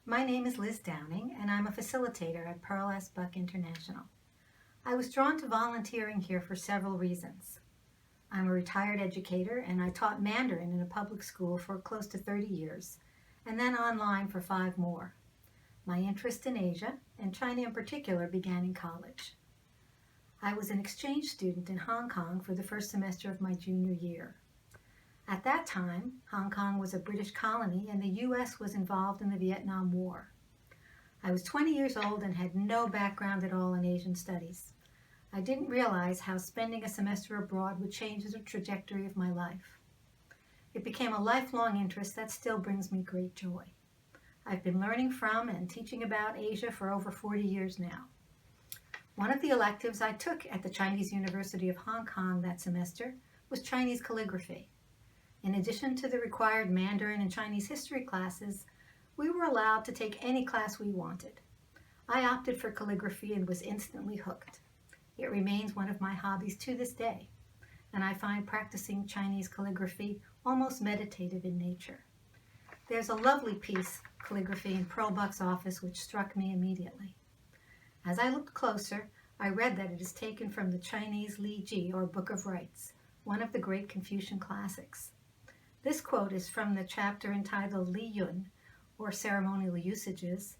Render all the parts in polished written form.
My name is Liz Downing, and I'm a facilitator at Pearl S. Buck International. I was drawn to volunteering here for several reasons. I'm a retired educator, and I taught Mandarin in a public school for close to 30 years, and then online for 5 more. My interest in Asia, and China in particular, began in college. I was an exchange student in Hong Kong for the first semester of my junior year. At that time, Hong Kong was a British colony and the U.S. was involved in the Vietnam War. I was 20 years old and had no background at all in Asian studies. I didn't realize how spending a semester abroad would change the trajectory of my life. It became a lifelong interest that still brings me great joy. I've been learning from and teaching about Asia for over 40 years now. One of the electives I took at the Chinese University of Hong Kong that semester was Chinese calligraphy. In addition to the required Mandarin and Chinese history classes, we were allowed to take any class we wanted. I opted for calligraphy and was instantly hooked. It remains one of my hobbies to this day, and I find practicing Chinese calligraphy almost meditative in nature. There's a lovely piece, calligraphy, in Pearl Buck's office which struck me immediately. As I looked closer, I read that it is taken from the Chinese Li Ji, or Book of Rites, one of the great Confucian classics. This quote is from the chapter entitled Li Yun, or Ceremonial Usages,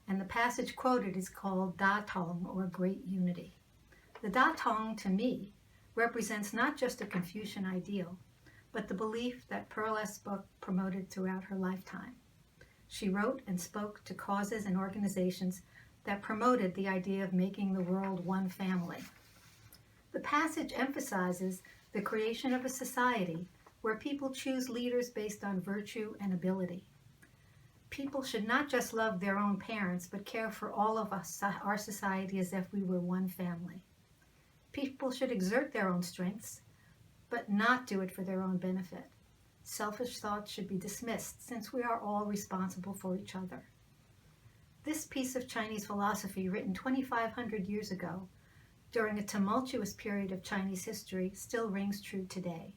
and the passage quoted is called Datong, or Great Unity. The Datong, to me, represents not just a Confucian ideal, but the belief that Pearl S. Buck promoted throughout her lifetime. She wrote and spoke to causes and organizations that promoted the idea of making the world one family. The passage emphasizes the creation of a society where people choose leaders based on virtue and ability. People should not just love their own parents, but care for all of us, our society, as if we were one family. People should exert their own strengths, but not do it for their own benefit. Selfish thoughts should be dismissed, since we are all responsible for each other. This piece of Chinese philosophy, written 2,500 years ago, during a tumultuous period of Chinese history, still rings true today.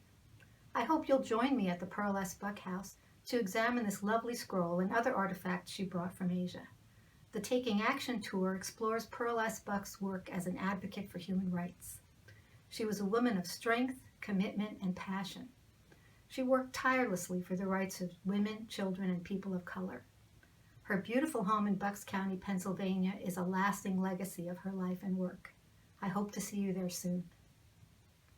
I hope you'll join me at the Pearl S. Buck House to examine this lovely scroll and other artifacts she brought from Asia. The Taking Action Tour explores Pearl S. Buck's work as an advocate for human rights. She was a woman of strength, commitment, and passion. She worked tirelessly for the rights of women, children, and people of color. Her beautiful home in Bucks County, Pennsylvania, is a lasting legacy of her life and work. I hope to see you there soon.